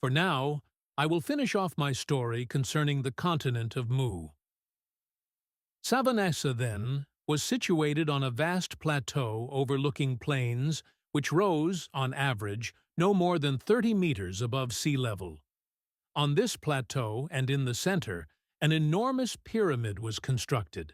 For now, I will finish off my story concerning the continent of Mu. Savonessa, then, was situated on a vast plateau overlooking plains which rose, on average, no more than 30 meters above sea level. On this plateau, and in the center, an enormous pyramid was constructed.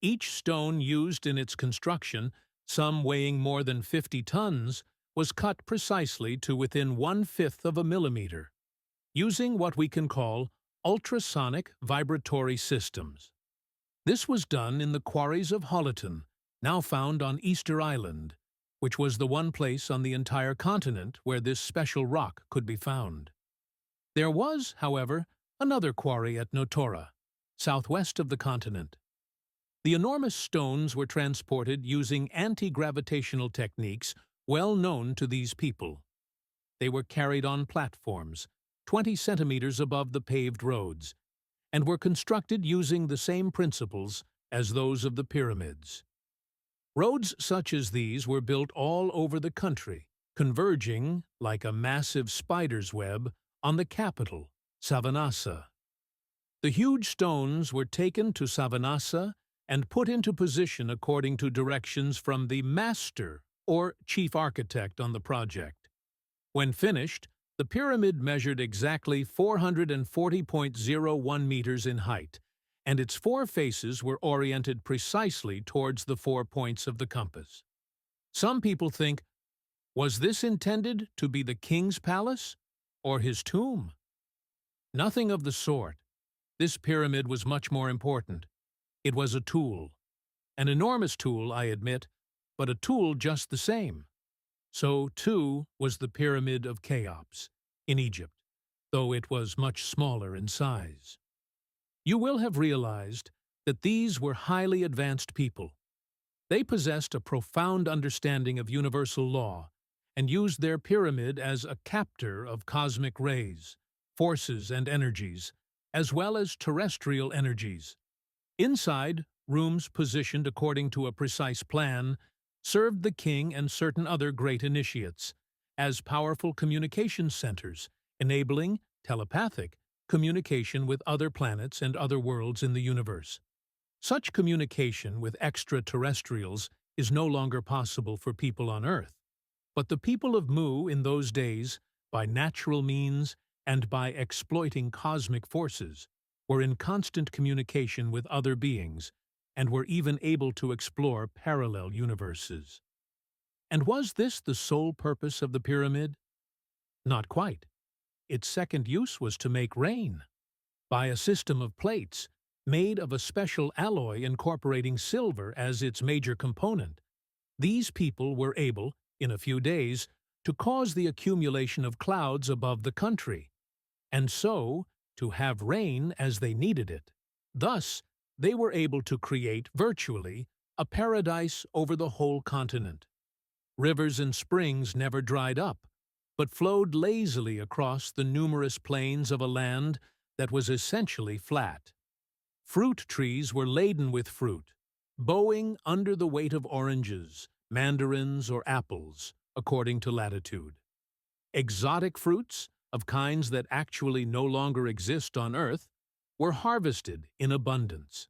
Each stone used in its construction, some weighing more than 50 tons, was cut precisely to within 1/5 of a millimeter, using what we can call ultrasonic vibratory systems. This was done in the quarries of Holiton, now found on Easter Island, which was the one place on the entire continent where this special rock could be found. There was, however, another quarry at Notora, southwest of the continent. The enormous stones were transported using anti-gravitational techniques well known to these people. They were carried on platforms, 20 centimeters above the paved roads, and were constructed using the same principles as those of the pyramids. Roads such as these were built all over the country, converging, like a massive spider's web, on the capital, Savonessa. The huge stones were taken to Savonessa and put into position according to directions from the master or chief architect on the project. When finished, the pyramid measured exactly 440.01 meters in height, and its four faces were oriented precisely towards the 4 points of the compass. Some people think, was this intended to be the king's palace or his tomb? Nothing of the sort. This pyramid was much more important. It was a tool. An enormous tool, I admit, but a tool just the same. So, too, was the Pyramid of Cheops, in Egypt, though it was much smaller in size. You will have realized that these were highly advanced people. They possessed a profound understanding of universal law and used their pyramid as a captor of cosmic rays, forces and energies, as well as terrestrial energies. Inside, rooms positioned according to a precise plan served the king and certain other great initiates as powerful communication centers, enabling telepathic communication with other planets and other worlds in the universe. Such communication with extraterrestrials is no longer possible for people on Earth, but the people of Mu in those days, by natural means and by exploiting cosmic forces, were in constant communication with other beings and were even able to explore parallel universes. And was this the sole purpose of the pyramid? Not quite. Its second use was to make rain. By a system of plates, made of a special alloy incorporating silver as its major component, these people were able, in a few days, to cause the accumulation of clouds above the country, and so to have rain as they needed it. Thus, they were able to create, virtually, a paradise over the whole continent. Rivers and springs never dried up, but flowed lazily across the numerous plains of a land that was essentially flat. Fruit trees were laden with fruit, bowing under the weight of oranges, mandarins, or apples, according to latitude. Exotic fruits, of kinds that actually no longer exist on Earth, were harvested in abundance.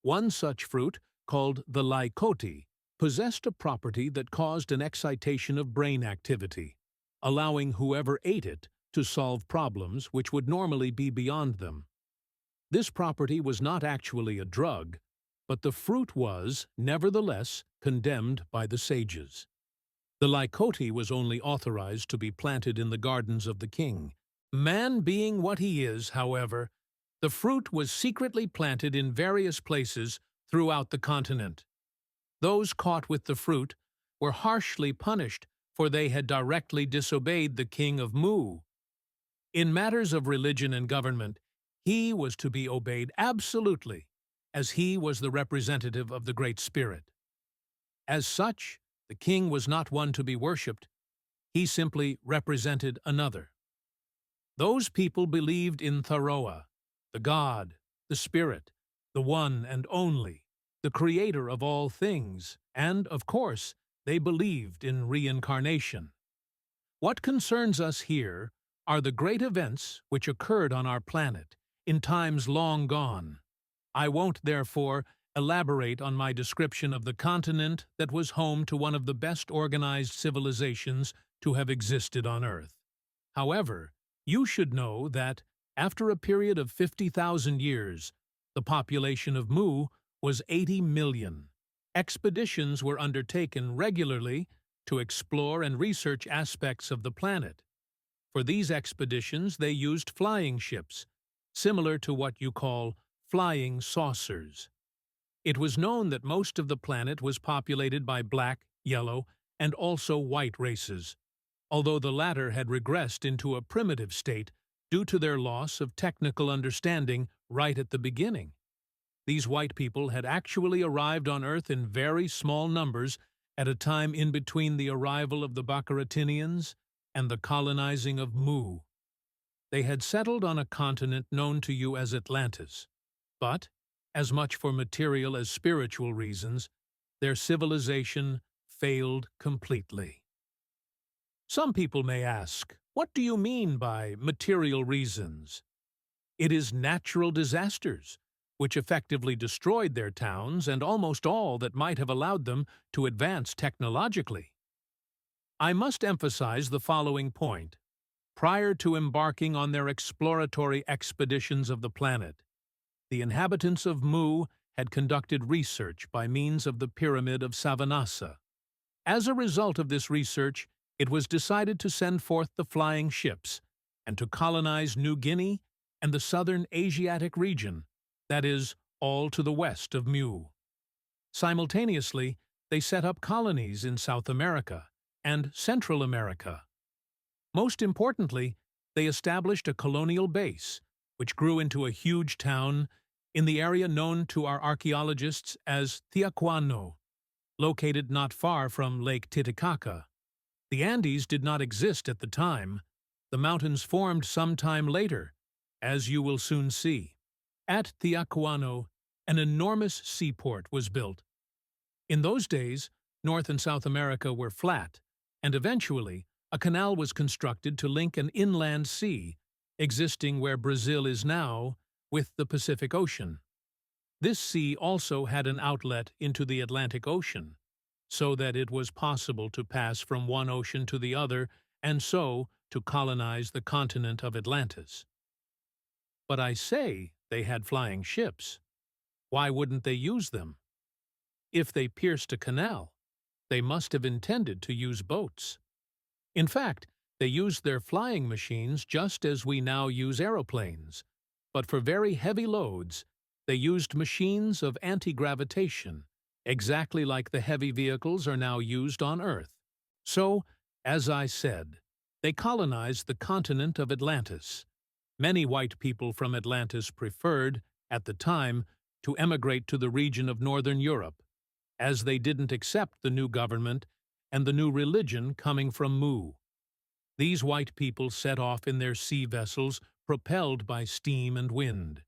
One such fruit, called the lycoti, possessed a property that caused an excitation of brain activity, allowing whoever ate it to solve problems which would normally be beyond them. This property was not actually a drug, but the fruit was, nevertheless, condemned by the sages. The lycoti was only authorized to be planted in the gardens of the king. Man being what he is, however, the fruit was secretly planted in various places throughout the continent. Those caught with the fruit were harshly punished, for they had directly disobeyed the king of Mu. In matters of religion and government, he was to be obeyed absolutely, as he was the representative of the Great Spirit. As such, the king was not one to be worshipped. He simply represented another. Those people believed in Tharoa, the God, the Spirit, the one and only, the creator of all things, and, of course, they believed in reincarnation. What concerns us here are the great events which occurred on our planet in times long gone. I won't, therefore, elaborate on my description of the continent that was home to one of the best organized civilizations to have existed on Earth. However, you should know that, after a period of 50,000 years, the population of Mu was 80 million. Expeditions were undertaken regularly to explore and research aspects of the planet. For these expeditions, they used flying ships, similar to what you call flying saucers. It was known that most of the planet was populated by black, yellow, and also white races, although the latter had regressed into a primitive state due to their loss of technical understanding right at the beginning. These white people had actually arrived on Earth in very small numbers at a time in between the arrival of the Baccaratinians and the colonizing of Mu. They had settled on a continent known to you as Atlantis, but, as much for material as spiritual reasons, their civilization failed completely. Some people may ask, what do you mean by material reasons? It is natural disasters, which effectively destroyed their towns and almost all that might have allowed them to advance technologically. I must emphasize the following point. Prior to embarking on their exploratory expeditions of the planet, the inhabitants of Mu had conducted research by means of the Pyramid of Savanassa. As a result of this research, it was decided to send forth the flying ships and to colonize New Guinea and the southern Asiatic region, that is, all to the west of Mu. Simultaneously, they set up colonies in South America and Central America. Most importantly, they established a colonial base, which grew into a huge town in the area known to our archaeologists as Tiahuanaco, located not far from Lake Titicaca. The Andes did not exist at the time. The mountains formed some time later, as you will soon see. At Tiahuanaco, an enormous seaport was built. In those days, North and South America were flat, and eventually a canal was constructed to link an inland sea, existing where Brazil is now, with the Pacific Ocean. This sea also had an outlet into the Atlantic Ocean, so that it was possible to pass from one ocean to the other and so to colonize the continent of Atlantis. But I say they had flying ships. Why wouldn't they use them? If they pierced a canal, they must have intended to use boats. In fact, they used their flying machines just as we now use aeroplanes, but for very heavy loads, they used machines of anti-gravitation, exactly like the heavy vehicles are now used on Earth. So, as I said, they colonized the continent of Atlantis. Many white people from Atlantis preferred, at the time, to emigrate to the region of Northern Europe, as they didn't accept the new government and the new religion coming from Mu. These white people set off in their sea vessels propelled by steam and wind.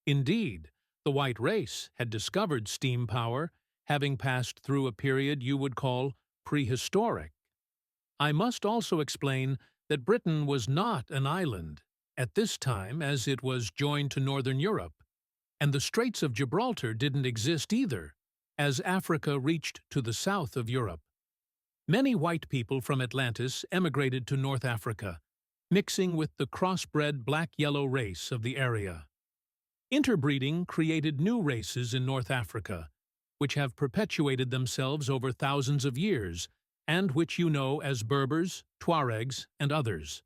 Indeed, the white race had discovered steam power, having passed through a period you would call prehistoric. I must also explain that Britain was not an island at this time, as it was joined to Northern Europe, and the Straits of Gibraltar didn't exist either, as Africa reached to the south of Europe. Many white people from Atlantis emigrated to North Africa, mixing with the crossbred black-yellow race of the area. Interbreeding created new races in North Africa, which have perpetuated themselves over thousands of years, and which you know as Berbers, Tuaregs, and others.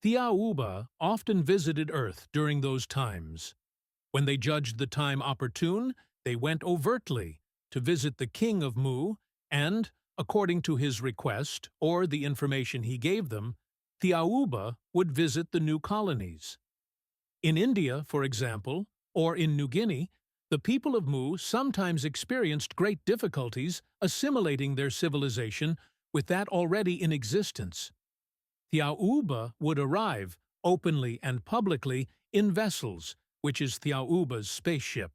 Tiahuanaco often visited Earth during those times. When they judged the time opportune, they went overtly to visit the king of Mu, and, according to his request or the information he gave them, Tiahuanaco would visit the new colonies. In India, for example, or in New Guinea, the people of Mu sometimes experienced great difficulties assimilating their civilization with that already in existence. Tiahuanaco would arrive, openly and publicly, in vessels, which is Tiahuanaco's spaceship.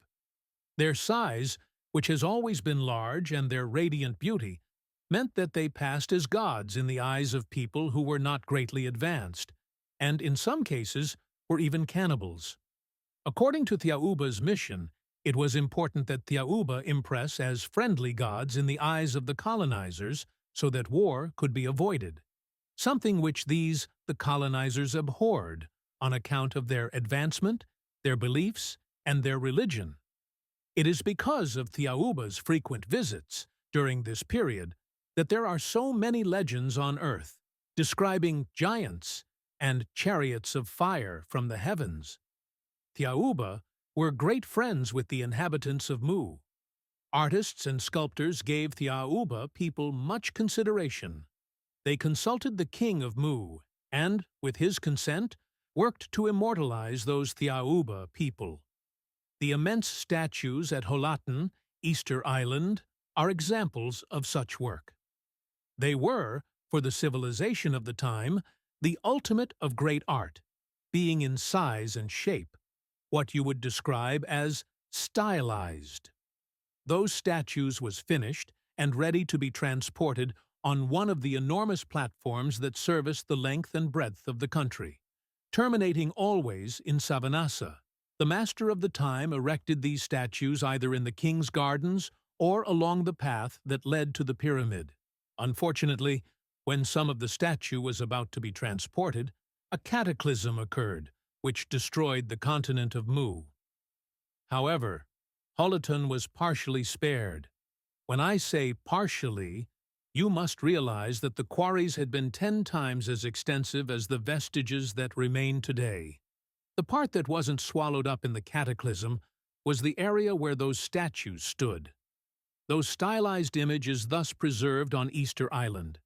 Their size, which has always been large, and their radiant beauty, meant that they passed as gods in the eyes of people who were not greatly advanced, and in some cases were even cannibals. According to Thiauba's mission, it was important that Thiauba impress as friendly gods in the eyes of the colonizers so that war could be avoided, something which the colonizers, abhorred on account of their advancement, their beliefs, and their religion. It is because of Thiauba's frequent visits during this period that there are so many legends on Earth describing giants and chariots of fire from the heavens. Thiauba were great friends with the inhabitants of Mu. Artists and sculptors gave Thiauba people much consideration. They consulted the king of Mu and, with his consent, worked to immortalize those Thiauba people. The immense statues at Holaten, Easter Island, are examples of such work. They were, for the civilization of the time, the ultimate of great art, being in size and shape, what you would describe as stylized. Those statues was finished and ready to be transported on one of the enormous platforms that serviced the length and breadth of the country, terminating always in Savanasa. The master of the time erected these statues either in the king's gardens or along the path that led to the pyramid. Unfortunately, when some of the statue was about to be transported, a cataclysm occurred, which destroyed the continent of Mu. However, Holoton was partially spared. When I say partially, you must realize that the quarries had been 10 times as extensive as the vestiges that remain today. The part that wasn't swallowed up in the cataclysm was the area where those statues stood. Those stylized images thus preserved on Easter Island.